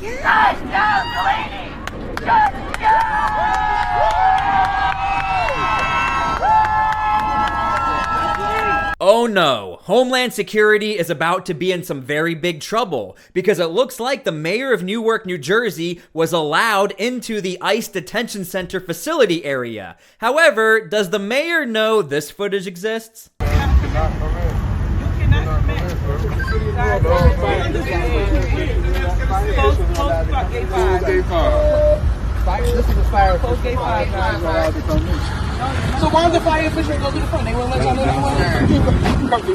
Shut down, Delaney! Shut Oh no, Homeland Security is about to be in some very big trouble because it looks like the mayor of Newark, New Jersey was allowed into the ICE detention center facility area. However, does the mayor know this footage exists? You cannot come in. This is a fire. Post gate 5. So why did the fire officials go to the front? They wouldn't let y'all know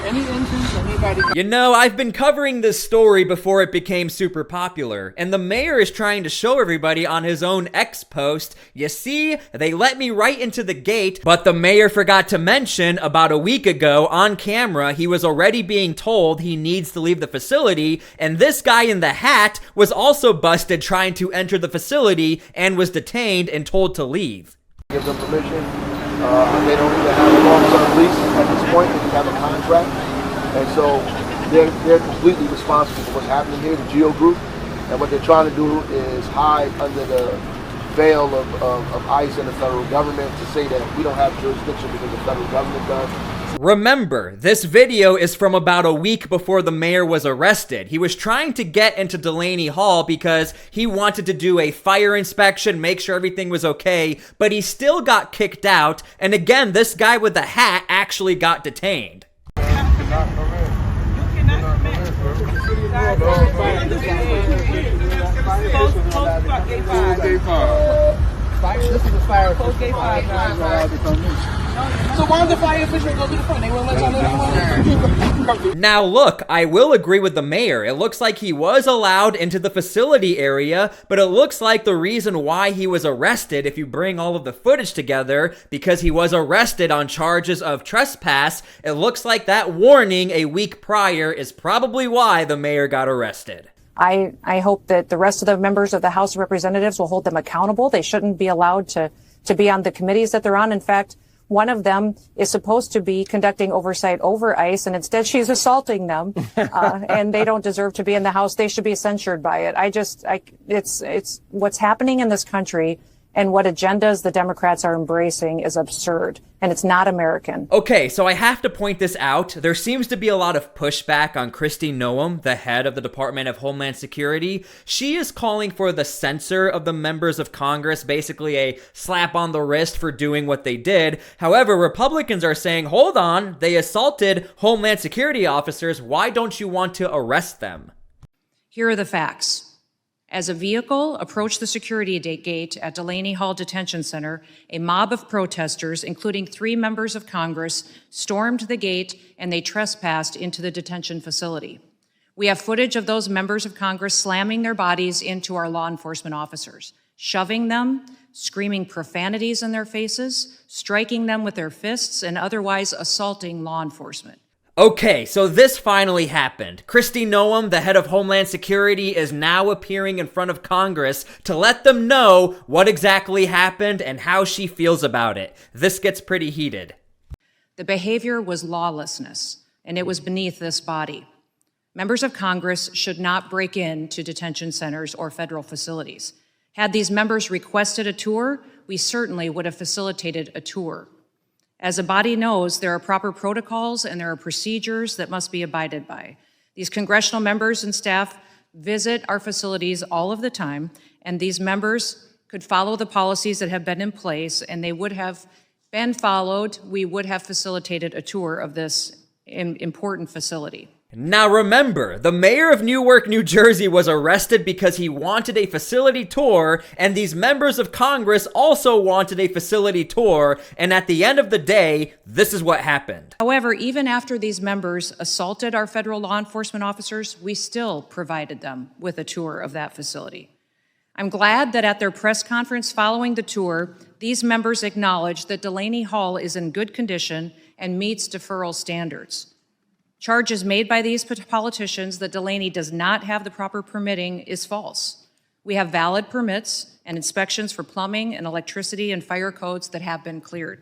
any entrance or anybody. You know, I've been covering this story before it became super popular, and the mayor is trying to show everybody on his own X post, you see, they let me right into the gate, but the mayor forgot to mention about a week ago on camera, he was already being told he needs to leave the facility, and this guy in the hat was also busted trying to enter the facility and was detained and told to leave. Give them permission. They don't even have a long-term lease at this point. They have a contract, and so they're completely responsible for what's happening here. The Geo Group, and what they're trying to do is hide under the veil of ICE and the federal government to say that we don't have jurisdiction because the federal government does. Remember, this video is from about a week before the mayor was arrested. He was trying to get into Delaney Hall because he wanted to do a fire inspection, make sure everything was okay, but he still got kicked out, and again, this guy with the hat actually got detained. You cannot come in. Post gate 5. This is a fire. Post gate 5. So why did the fire officials go to the front? They wouldn't let y'all know. Now look, I will agree with the mayor. It looks like he was allowed into the facility area, but it looks like the reason why he was arrested, if you bring all of the footage together, because he was arrested on charges of trespass, it looks like that warning a week prior is probably why the mayor got arrested. I hope that the rest of the members of the House of Representatives will hold them accountable. They shouldn't be allowed to be on the committees that they're on. In fact, one of them is supposed to be conducting oversight over ICE, and instead she's assaulting them, and they don't deserve to be in the House. They should be censured by it. It's what's happening in this country and what agendas the Democrats are embracing is absurd, and it's not American. Okay, so I have to point this out. There seems to be a lot of pushback on Kristi Noem, the head of the Department of Homeland Security. She is calling for the censure of the members of Congress, basically a slap on the wrist for doing what they did. However, Republicans are saying, hold on, they assaulted Homeland Security officers. Why don't you want to arrest them? Here are the facts. As a vehicle approached the security gate at Delaney Hall Detention Center, a mob of protesters, including 3 members of Congress, stormed the gate and they trespassed into the detention facility. We have footage of those members of Congress slamming their bodies into our law enforcement officers, shoving them, screaming profanities in their faces, striking them with their fists, and otherwise assaulting law enforcement. Okay, so this finally happened. Kristi Noem, the head of Homeland Security, is now appearing in front of Congress to let them know what exactly happened and how she feels about it. This gets pretty heated. The behavior was lawlessness, and it was beneath this body. Members of Congress should not break into detention centers or federal facilities. Had these members requested a tour, we certainly would have facilitated a tour. As a body knows, there are proper protocols and there are procedures that must be abided by. These congressional members and staff visit our facilities all of the time, and these members could follow the policies that have been in place, and they would have been followed. We would have facilitated a tour of this important facility. Now remember, the mayor of Newark, New Jersey was arrested because he wanted a facility tour, and these members of Congress also wanted a facility tour, and at the end of the day, this is what happened. However, even after these members assaulted our federal law enforcement officers, we still provided them with a tour of that facility. I'm glad that at their press conference following the tour, these members acknowledged that Delaney Hall is in good condition and meets deferral standards. Charges made by these politicians that Delaney does not have the proper permitting is false. We have valid permits and inspections for plumbing and electricity and fire codes that have been cleared.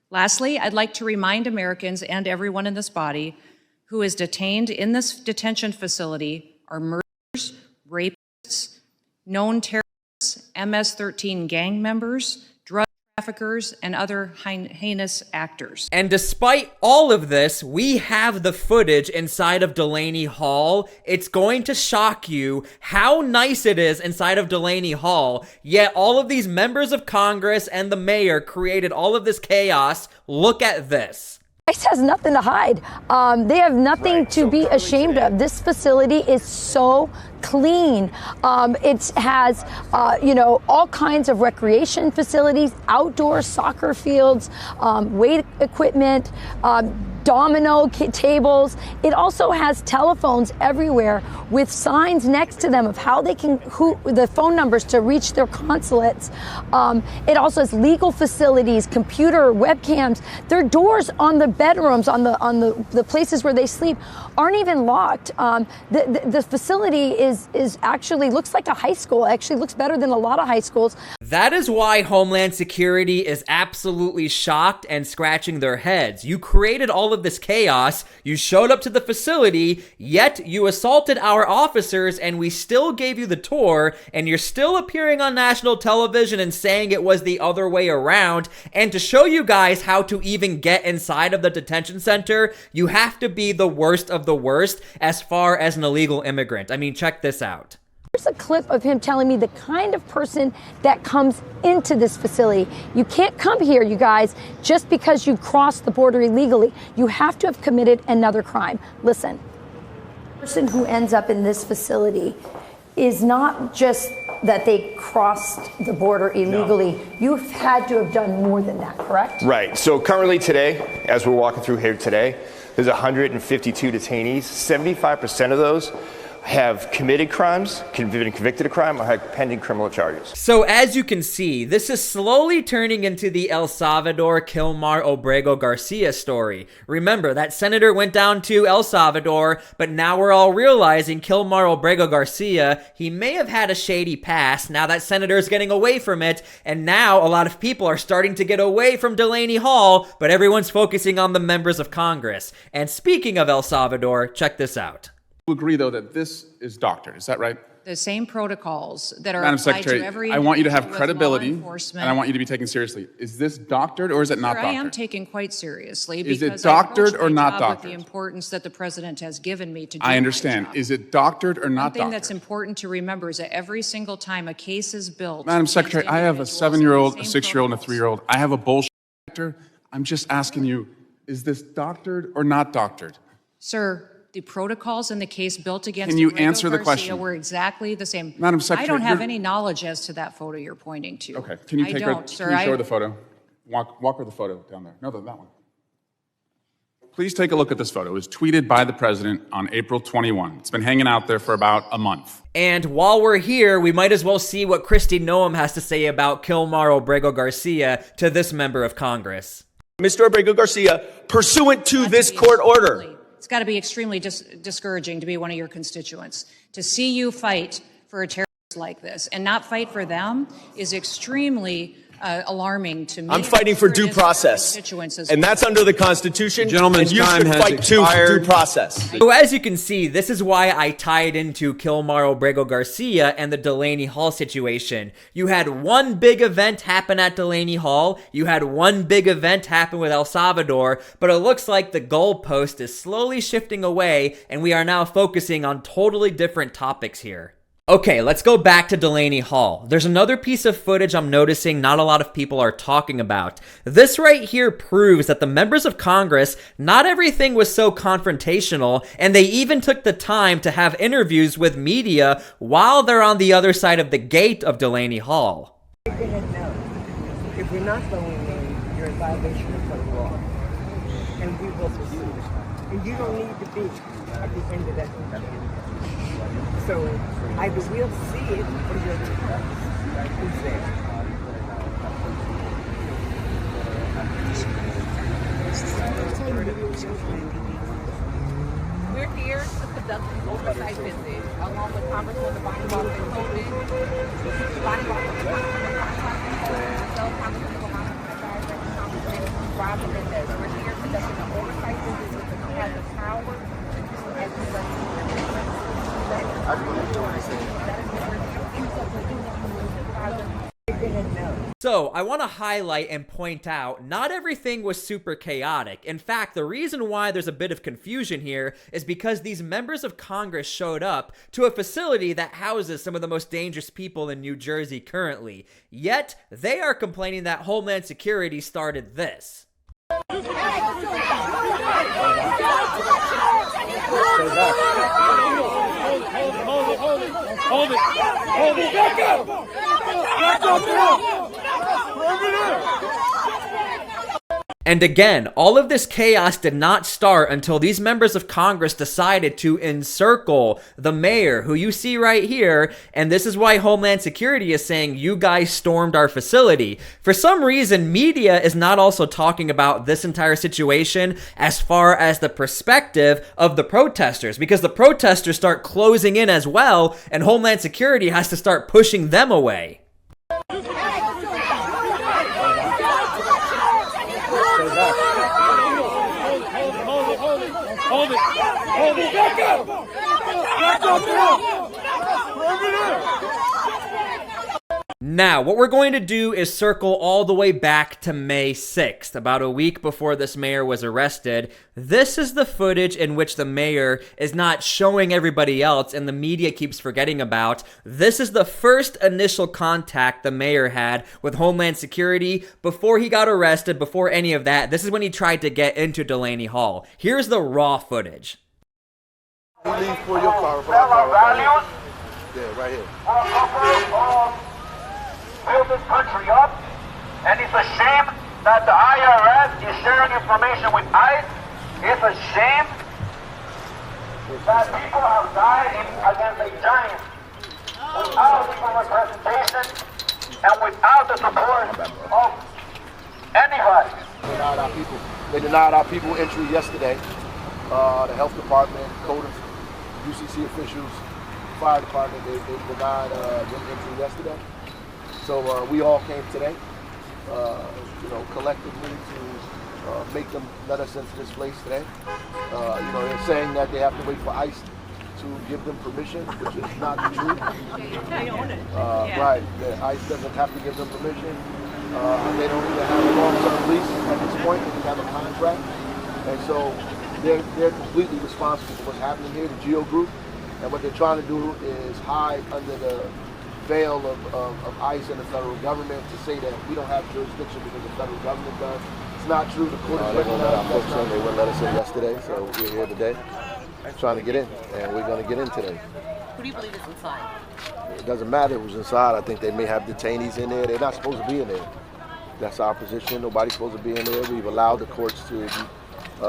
Lastly, I'd like to remind Americans and everyone in this body who is detained in this detention facility are murderers, rapists, known terrorists, MS-13 gang members, drug traffickers, and other heinous actors. And despite all of this, we have the footage inside of Delaney Hall. It's going to shock you how nice it is inside of Delaney Hall, yet all of these members of Congress and the mayor created all of this chaos. Look at this. ICE has nothing to hide. They have nothing to be ashamed of. This facility is so clean. It has, all kinds of recreation facilities, outdoor soccer fields, weight equipment, domino tables. It also has telephones everywhere with signs next to them of how they can, the phone numbers to reach their consulates. It also has legal facilities, computer, webcams. Their doors on the bedrooms, on the places where they sleep, aren't even locked. The facility is actually looks like a high school. Actually looks better than a lot of high schools. That is why Homeland Security is absolutely shocked and scratching their heads. You created all of this chaos, you showed up to the facility, yet you assaulted our officers and we still gave you the tour, and you're still appearing on national television and saying it was the other way around. And to show you guys how to even get inside of the detention center, you have to be the worst of the worst as far as an illegal immigrant. I mean, check this out. Here's a clip of him telling me the kind of person that comes into this facility. You can't come here, you guys, just because you crossed the border illegally. You have to have committed another crime. Listen. The person who ends up in this facility is not just that they crossed the border illegally. No. You've had to have done more than that, correct? Right. So currently today, as we're walking through here today, there's 152 detainees. 75% of those have committed crimes, been convicted of crime, or have pending criminal charges. So as you can see, this is slowly turning into the El Salvador Kilmar Obrego Garcia story. Remember, that senator went down to El Salvador, but now we're all realizing Kilmar Obrego Garcia, he may have had a shady past. Now that senator is getting away from it, and now a lot of people are starting to get away from Delaney Hall, but everyone's focusing on the members of Congress. And speaking of El Salvador, check this out. Agree, though, that this is doctored. Is that right? The same protocols that are Madam applied Secretary, to every I want you to have with credibility, law enforcement. and I want you to be taken seriously. Is this doctored or is it not Sir, doctored? I am taken quite seriously. Is it because doctored I or not my job doctored? With the importance that the president has given me to do I understand. my job. Is it doctored or not One thing doctored? that's important to remember is that every single time a case is built, Madam against Secretary, I have a individuals, 7-year-old, the a same 6-year-old, and a protocols. 3-year-old. I have a bullshit detector. I'm just asking you, is this doctored or not doctored? Sir, the protocols in the case built against Can you Obrego answer the Garcia question? were exactly the same. Madam Secretary, I don't have you're- any knowledge as to that photo you're pointing to. Okay, can you I take don't, her, sir. can you show her the photo? Walk her the photo down there. No, that one. Please take a look at this photo. It was tweeted by the president on April 21. It's been hanging out there for about a month. And while we're here, we might as well see what Kristi Noem has to say about Kilmar Obrego Garcia to this member of Congress. Mr. Obrego Garcia, pursuant to this court order. It's got to be extremely discouraging to be one of your constituents. To see you fight for a terrorist like this and not fight for them is extremely alarming to me. I'm fighting for due process, and that's under the Constitution. Gentleman's and you time should has fight too for expired. due process. So as you can see, this is why I tied into Kilmar Obrego Garcia and the Delaney Hall situation. You had one big event happen at Delaney Hall, you had one big event happen with El Salvador, but it looks like the goalpost is slowly shifting away and we are now focusing on totally different topics here. Okay, let's go back to Delaney Hall. There's another piece of footage I'm noticing not a lot of people are talking about. This right here proves that the members of Congress, not everything was so confrontational, and they even took the time to have interviews with media while they're on the other side of the gate of Delaney Hall. If you're not going in, you're in violation of the law. And we will pursue. And you don't need to be at the end of that tunnel. So either we'll see it or you'll be who's there. We're here to conduct an oversight visit along with Congresswoman Bonnie Walker Coleman, Bonnie Walker, Congresswoman Rob Menendez. We're here conducting an oversight visit because we have the power and the So, I want to highlight and point out, not everything was super chaotic. In fact, the reason why there's a bit of confusion here is because these members of Congress showed up to a facility that houses some of the most dangerous people in New Jersey currently. Yet, they are complaining that Homeland Security started this. Hold it. Back up. Back up. And again, all of this chaos did not start until these members of Congress decided to encircle the mayor, who you see right here, and this is why Homeland Security is saying, you guys stormed our facility. For some reason, media is not also talking about this entire situation as far as the perspective of the protesters, because the protesters start closing in as well, and Homeland Security has to start pushing them away. Hold it. Back up. Back up. Now, what we're going to do is circle all the way back to May 6th, about a week before this mayor was arrested. This is the footage in which the mayor is not showing everybody else and the media keeps forgetting about. This is the first initial contact the mayor had with Homeland Security before he got arrested, before any of that. This is when he tried to get into Delaney Hall. Here's the raw footage. You leave for your car. Yeah, right here. Build this country up, and it's a shame that the IRS is sharing information with ICE. It's a shame that people have died against a giant without legal representation and without the support of anybody. They denied our people entry yesterday. The health department, code of UCC officials, fire department, they denied them entry yesterday. So we all came today, collectively to make them let us into this place today. They're saying that they have to wait for ICE to give them permission, which is not true. Right, ICE doesn't have to give them permission. They don't even have a long-term lease at this point. They have a contract, and so they're completely responsible for what's happening here, the GEO group, and what they're trying to do is hide under the veil of ICE and the federal government to say that we don't have jurisdiction because the federal government does. It's not true. The court is written up. They wouldn't let us in yesterday, so we're here today trying to get in, and we're going to get in today. Who do you believe is inside? It doesn't matter who's inside. I think they may have detainees in there. They're not supposed to be in there. That's our position. Nobody's supposed to be in there. We've allowed the courts to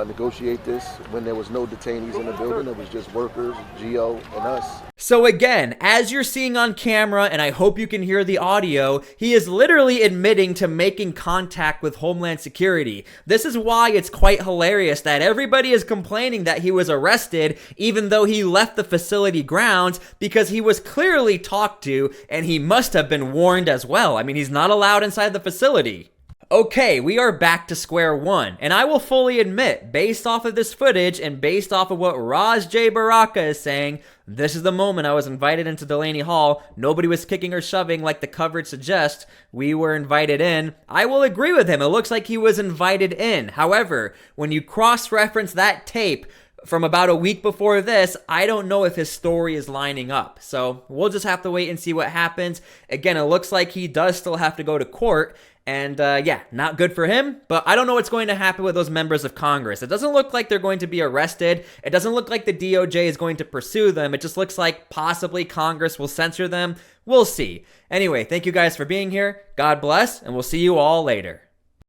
negotiate this when there was no detainees in the building. It was just workers, GEO, and us. So again, as you're seeing on camera, and I hope you can hear the audio, he is literally admitting to making contact with Homeland Security. This is why it's quite hilarious that everybody is complaining that he was arrested even though he left the facility grounds, because he was clearly talked to and he must have been warned as well. I mean, he's not allowed inside the facility. Okay, we are back to square one, and I will fully admit, based off of this footage and based off of what Ras Baraka is saying, this is the moment I was invited into Delaney Hall. Nobody was kicking or shoving like the coverage suggests. We were invited in. I will agree with him. It looks like he was invited in. However, when you cross-reference that tape from about a week before this, I don't know if his story is lining up. So we'll just have to wait and see what happens. Again, it looks like he does still have to go to court. And yeah, not good for him, but I don't know what's going to happen with those members of Congress. It doesn't look like they're going to be arrested. It doesn't look like the DOJ is going to pursue them. It just looks like possibly Congress will censor them. We'll see. Anyway, thank you guys for being here. God bless, and we'll see you all later.